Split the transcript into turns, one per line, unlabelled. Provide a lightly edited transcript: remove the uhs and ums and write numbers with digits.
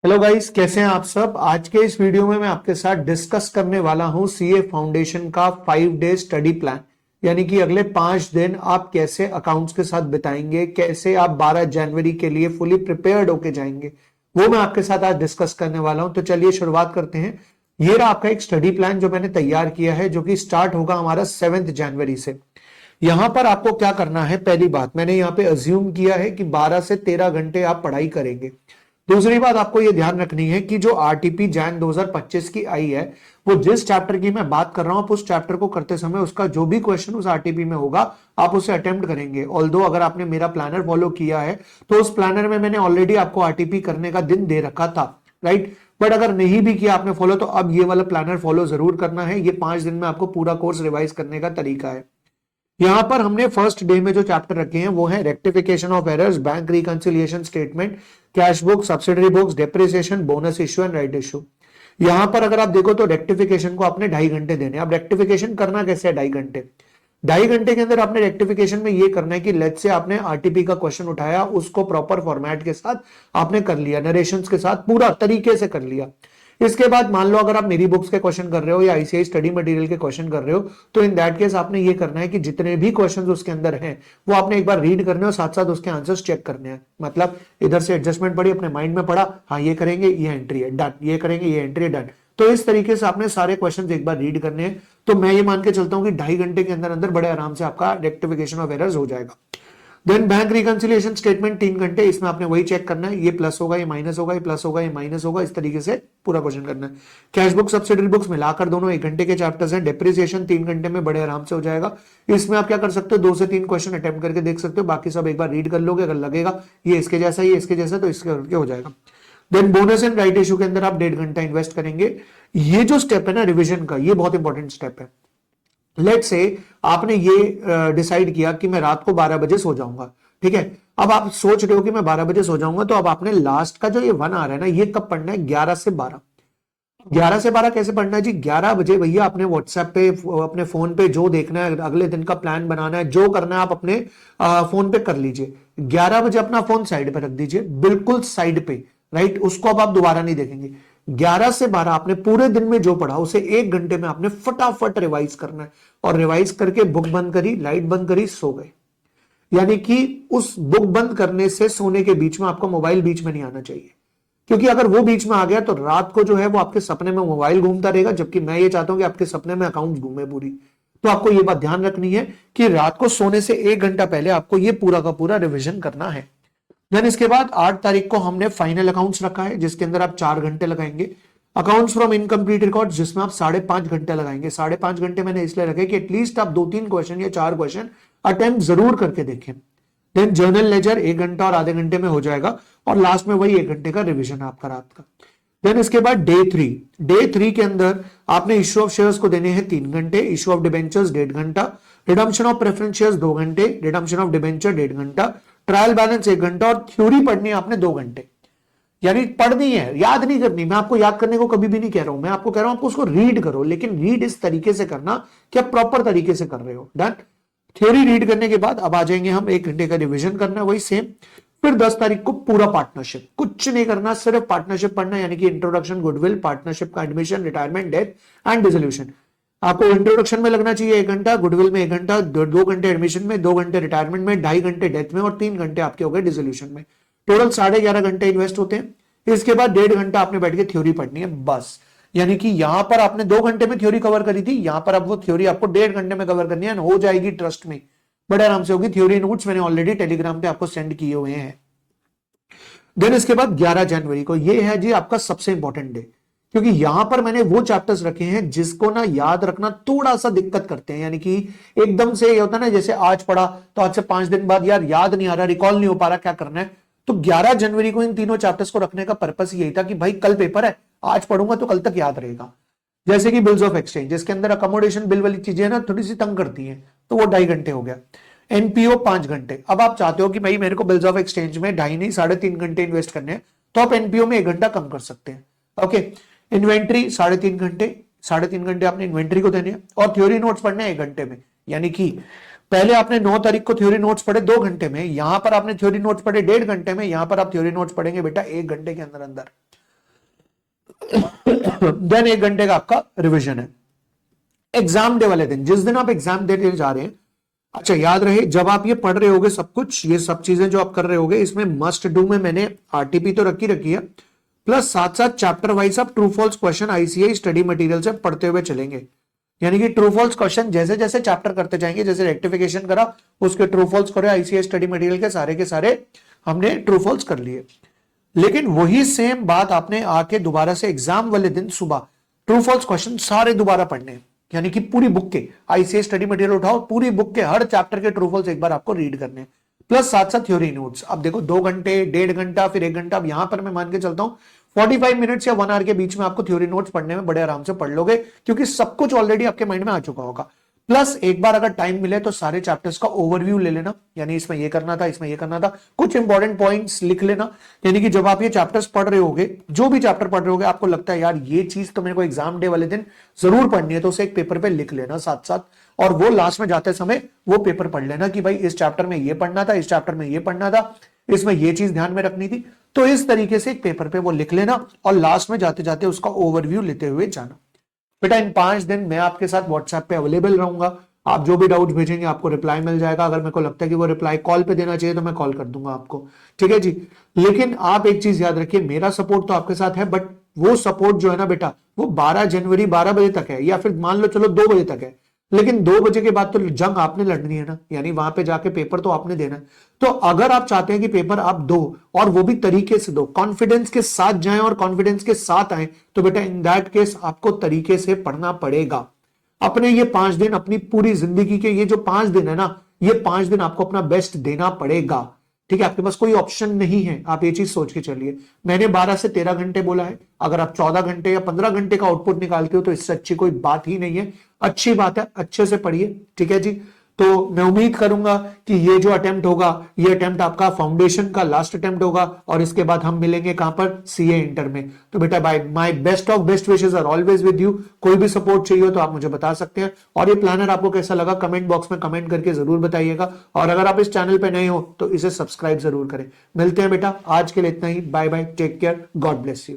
Hello guys, कैसे हैं आप सब। आज के इस वीडियो में मैं आपके साथ डिस्कस करने वाला हूं सीए फाउंडेशन का 5 डे स्टडी प्लान। यानी कि अगले 5 दिन आप कैसे अकाउंट्स के साथ बिताएंगे, कैसे आप 12 जनवरी के लिए फुली प्रिपेयर्ड होके जाएंगे, वो मैं आपके साथ आज डिस्कस करने वाला हूं। तो चलिए शुरुआत करते हैं। ये रहा आपका एक स्टडी प्लान जो मैंने तैयार किया है, जो कि स्टार्ट होगा हमारा 7 जनवरी से। यहां पर आपको क्या करना है, पहली बात मैंने यहां पे अज्यूम किया है कि 12 से 13 घंटे आप पढ़ाई करेंगे। दूसरी बात आपको यह ध्यान रखनी है कि जो आरटीपी जैन 2025 की आई है, वो जिस चैप्टर की मैं बात कर रहा हूं, आप उस चैप्टर को करते समय उसका जो भी क्वेश्चन उस आरटीपी में होगा आप उसे अटेम्प्ट करेंगे। ऑल्दो अगर आपने मेरा प्लानर फॉलो किया है तो उस प्लानर में मैंने ऑलरेडी आपको आरटीपी करने का दिन दे रखा था, राइट। बट अगर नहीं भी किया आपने फॉलो, तो अब ये वाला प्लानर फॉलो जरूर करना है। ये 5 दिन में आपको पूरा कोर्स रिवाइज करने का तरीका है। यहां पर हमने फर्स्ट डे में जो चैप्टर रखे हैं वो है rectification of errors, bank reconciliation statement, cash book, subsidiary books, depreciation, bonus issue and right issue. यहां पर अगर आप देखो तो रेक्टिफिकेशन को आपने 2.5 घंटे देने। अब रेक्टिफिकेशन करना कैसे है 2.5 घंटे? 2.5 घंटे के अंदर आपने रेक्टिफिकेशन में ये करना है कि लेट्स से आपने आरटीपी का क्वेश्चन उठाया, उसको प्रॉपर फॉर्मेट के साथ आपने कर लिया, नरेशंस के साथ पूरा तरीके से कर लिया। इसके बाद मान लो अगर आप मेरी बुक्स के क्वेश्चन कर रहे हो या आईसीआई स्टडी मटेरियल के क्वेश्चन कर रहे हो, तो इन दैट केस आपने ये करना है कि जितने भी क्वेश्चंस उसके अंदर हैं वो आपने एक बार रीड करने और साथ साथ उसके आंसर्स चेक करने हैं। मतलब इधर से एडजस्टमेंट पड़ी, अपने माइंड में पड़ा, हाँ ये करेंगे, ये एंट्री है, डन, ये करेंगे, ये एंट्री है, डन। तो इस तरीके से आपने सारे क्वेश्चन एक बार रीड करने हैं। तो मैं ये मान के चलता हूं कि 2.5 घंटे के अंदर अंदर बड़े आराम से आपका रेक्टिफिकेशन ऑफ एरर्स हो जाएगा। देन बैंक रिकंसिलिएशन स्टेटमेंट 3 घंटे, इसमें आपने वही चेक करना है, ये प्लस होगा, ये माइनस होगा, ये प्लस होगा, ये माइनस होगा, इस तरीके से पूरा क्वेश्चन करना है। कैश बुक, सब्सिडरी बुक्स मिलाकर दोनों 1 घंटे के चैप्टर्स हैं। डेप्रिसिएशन 3 घंटे में बड़े आराम से हो जाएगा। इसमें आप क्या कर सकते हो, 2 से 3 क्वेश्चन अटेम्प्ट करके देख सकते हो, बाकी सब एक बार रीड कर लोगे, अगर लगेगा ये इसके जैसा, ये इसके जैसा, तो इसके करके हो जाएगा। Then bonus and right issue के अंदर आप 1.5 घंटा इन्वेस्ट करेंगे। ये जो स्टेप है ना रिविजन का, ये बहुत इंपॉर्टेंट स्टेप है। लेट से आपने ये डिसाइड किया कि मैं रात को 12 बजे सो जाऊंगा, ठीक है। अब आप सोच रहे हो कि मैं 12 बजे सो जाऊंगा, तो अब आपने लास्ट का जो ये 1 आवर है ना, ये कब पढ़ना है, 11 से 12। 11 से 12 कैसे पढ़ना है जी? 11 बजे भैया अपने व्हाट्सएप पे, अपने फोन पे जो देखना है, अगले दिन का प्लान बनाना है, जो करना है आप अपने फोन पे कर लीजिए। 11 बजे अपना फोन साइड पे रख दीजिए, बिल्कुल साइड पे, राइट। उसको अब आप दोबारा नहीं देखेंगे। 11 से 12 आपने पूरे दिन में जो पढ़ा उसे 1 घंटे में आपने फटाफट रिवाइज करना है। और रिवाइज करके बुक बंद करी, लाइट बंद करी, सो गए। यानी कि उस बुक बंद करने से सोने के बीच में आपका मोबाइल बीच में नहीं आना चाहिए, क्योंकि अगर वो बीच में आ गया तो रात को जो है वो आपके सपने में मोबाइल घूमता रहेगा, जबकि मैं ये चाहता हूं कि आपके सपने में अकाउंट घूमे पूरी। तो आपको ये बात ध्यान रखनी है कि रात को सोने से 1 घंटा पहले आपको ये पूरा का पूरा रिविजन करना है। देन इसके बाद 8 तारीख को हमने फाइनल अकाउंट्स रखा है, जिसके अंदर आप 4 घंटे लगाएंगे। अकाउंट्स फ्रॉम इनकम्प्लीट रिकॉर्ड, जिसमें आप 5.5 घंटे लगाएंगे। 5.5 घंटे मैंने इसलिए रखे कि एटलीस्ट आप 2-3 क्वेश्चन या 4 क्वेश्चन अटेम्प्ट जरूर करके देखें। देन जर्नल लेजर 1 घंटा और आधे घंटे में हो जाएगा, और लास्ट में वही 1 घंटे का रिविजन आपका रात का। देन इसके बाद डे 3 के अंदर आपने इश्यू ऑफ शेयर्स को देने हैं 3 घंटे, इश्यू ऑफ डिबेंचर्स 1.5 घंटा, रिडम्पशन ऑफ प्रेफरेंस शेयर्स 2 घंटे, रिडम्पशन ऑफ डिबेंचर 1.5 घंटा, ट्रायल बैलेंस 1 घंटा, और थ्योरी पढ़नी है आपने 2 घंटे। यानी पढ़नी है, याद नहीं करनी। मैं आपको याद करने को कभी भी नहीं कह रहा हूं, मैं आपको कह रहा हूं आपको उसको रीड करो, लेकिन रीड इस तरीके से करना कि आप प्रॉपर तरीके से कर रहे हो। डन। थ्योरी रीड करने के बाद अब आ जाएंगे हम 1 घंटे का रिवीजन करना है, वही सेम। फिर 10 तारीख को पूरा पार्टनरशिप, कुछ नहीं करना, सिर्फ पार्टनरशिप पढ़ना, यानी कि इंट्रोडक्शन, गुडविल, पार्टनरशिप का admission, retirement, death and dissolution. आपको इंट्रोडक्शन में लगना चाहिए 1 घंटा, गुडविल में 1 घंटा, 2 घंटे एडमिशन में, 2 घंटे रिटायरमेंट में, 2.5 घंटे डेथ में, और 3 घंटे आपके हो गए डिसोल्यूशन में। टोटल 11.5 घंटे इन्वेस्ट होते हैं। इसके बाद 1.5 घंटा आपने बैठ के थ्योरी पढ़नी है बस। यानी कि यहां पर आपने 2 घंटे में थ्योरी कवर करी थी, यहां पर अब वो थ्योरी आपको 1.5 घंटे में कवर करनी है, हो जाएगी, ट्रस्ट में, बड़े आराम से होगी। थ्योरी नोट्स मैंने ऑलरेडी टेलीग्राम पे आपको सेंड किए हुए हैं। देन इसके बाद 11 जनवरी को ये है जी आपका सबसे इंपॉर्टेंट डे, क्योंकि यहां पर मैंने वो चैप्टर्स रखे हैं जिसको ना याद रखना थोड़ा सा दिक्कत करते हैं। यानी कि एकदम से ये होता है ना, जैसे आज पढ़ा तो आज से 5 दिन बाद यार याद नहीं आ रहा, रिकॉल नहीं हो पा रहा, क्या करना है। तो 11 जनवरी को इन तीनों चैप्टर्स को रखने का पर्पस यही था कि भाई कल पेपर है, आज पढ़ूंगा तो कल तक याद रहेगा। जैसे कि बिल्स ऑफ एक्सचेंज, जिसके अंदर अकोमोडेशन बिल वाली चीजें ना थोड़ी सी तंग करती हैं, तो वो 2.5 घंटे हो गया। एनपीओ 5 घंटे। अब आप चाहते हो कि भाई मेरे को बिल्स ऑफ एक्सचेंज में 2.5 नहीं 3.5 घंटे इन्वेस्ट करने हैं, तो आप एनपीओ में 1 घंटा कम कर सकते हैं। ओके। इन्वेंट्री 3.5 घंटे, 3.5 घंटे आपने इन्वेंट्री को देने हैं, और थ्योरी नोट्स पढ़ने हैं 1 घंटे में। यानी कि पहले आपने 9 तारीख को थ्योरी नोट्स पढ़े 2 घंटे में, यहां पर आपने थ्योरी नोट्स पढ़े 1.5 घंटे में, यहां पर आप थ्योरी नोट्स पढ़ेंगे बेटा 1 घंटे के अंदर अंदर। देन 1 घंटे का आपका रिवीजन है। एग्जाम डे वाले दिन, जिस दिन आप एग्जाम देने जा रहे हैं, अच्छा याद रहे जब आप ये पढ़ रहे होगे सब कुछ, ये सब चीजें जो आप कर रहे होगे, इसमें मस्ट डू में मैंने आरटीपी तो रखी है, प्लस साथ साथ चैप्टर वाइज आप true false question ICI study material से पढ़ते हुए चलेंगे। यानी कि ट्रू फॉल्स क्वेश्चन जैसे जैसे चैप्टर करते जाएंगे, जैसे रेक्टिफिकेशन करा उसके ट्रू फॉल्स करे, आईसीआई स्टडी मटेरियल के सारे हमने ट्रू फॉल्स कर लिए। लेकिन वही सेम बात आपने आके दोबारा से एग्जाम वाले दिन सुबह ट्रू फॉल्स क्वेश्चन सारे दोबारा पढ़ने हैं। यानी कि पूरी बुक के आईसीआई स्टडी मटेरियल उठाओ, पूरी बुक के हर चैप्टर के ट्रू फॉल्स एक बार आपको रीड करने हैं, प्लस साथ साथ थ्योरी नोट्स। अब देखो 2 घंटे, 1.5 घंटा, फिर 1 घंटा, अब यहां पर मैं मान के चलता हूं 45 मिनट्स या 1 आवर के बीच में आपको थ्योरी नोट्स पढ़ने में बड़े आराम से पढ़ लोगे, क्योंकि सब कुछ ऑलरेडी आपके माइंड में आ चुका होगा। प्लस एक बार अगर टाइम मिले तो सारे चैप्टर्स का ओवरव्यू ले लेना, यानी इसमें ये करना था, इसमें ये करना था, कुछ इंपॉर्टेंट पॉइंट्स लिख लेना। यानी कि जब आप ये चैप्टर्स पढ़ रहे होगे, जो भी चैप्टर पढ़ रहे होगे, आपको लगता है यार ये चीज तो मेरे को एग्जाम डे वाले दिन जरूर पढ़नी है, तो उसे एक पेपर पे लिख लेना साथ साथ, और वो लास्ट में जाते समय वो पेपर पढ़ लेना कि भाई इस चैप्टर में ये पढ़ना था, इस चैप्टर में ये पढ़ना था, इसमें ये चीज ध्यान में रखनी थी। तो इस तरीके से एक पेपर पे वो लिख लेना और लास्ट में जाते जाते उसका ओवरव्यू लेते हुए जाना। बेटा इन 5 दिन मैं आपके साथ व्हाट्सएप पे अवेलेबल रहूंगा, आप जो भी डाउट भेजेंगे आपको रिप्लाई मिल जाएगा। अगर मेरे को लगता है कि वो रिप्लाई कॉल पे देना चाहिए तो मैं कॉल कर दूंगा आपको, ठीक है जी। लेकिन आप एक चीज याद रखिए, मेरा सपोर्ट तो आपके साथ है, बट वो सपोर्ट जो है ना बेटा, वो 12 जनवरी 12 बजे तक है, या फिर मान लो चलो 2 बजे तक है, लेकिन 2 बजे के बाद तो जंग आपने लड़नी है ना, यानी वहां पे जाके पेपर तो आपने देना है। तो अगर आप चाहते हैं कि पेपर आप दो और वो भी तरीके से दो, कॉन्फिडेंस के साथ जाएं और कॉन्फिडेंस के साथ आए, तो बेटा इन दैट केस आपको तरीके से पढ़ना पड़ेगा। अपने ये 5 दिन, अपनी पूरी जिंदगी के ये जो 5 दिन है ना, ये 5 दिन आपको अपना बेस्ट देना पड़ेगा, ठीक है। आपके पास कोई ऑप्शन नहीं है, आप ये चीज सोच के चलिए। मैंने 12 से 13 घंटे बोला है, अगर आप 14 घंटे या 15 घंटे का आउटपुट निकालते हो तो इससे अच्छी कोई बात ही नहीं है। अच्छी बात है, अच्छे से पढ़िए, ठीक है जी। तो मैं उम्मीद करूंगा कि ये जो अटेम्प्ट होगा, ये अटेम्प्ट आपका फाउंडेशन का लास्ट अटेम्प्ट होगा, और इसके बाद हम मिलेंगे कहां पर, सीए इंटर में। तो बेटा bye my best of best wishes are always with you. कोई भी सपोर्ट चाहिए हो तो आप मुझे बता सकते हैं। और ये प्लानर आपको कैसा लगा कमेंट बॉक्स में कमेंट करके जरूर बताइएगा, और अगर आप इस चैनल पे नए हो तो इसे सब्सक्राइब जरूर करें। मिलते हैं बेटा, आज के लिए इतना ही, bye bye, take care, God bless you.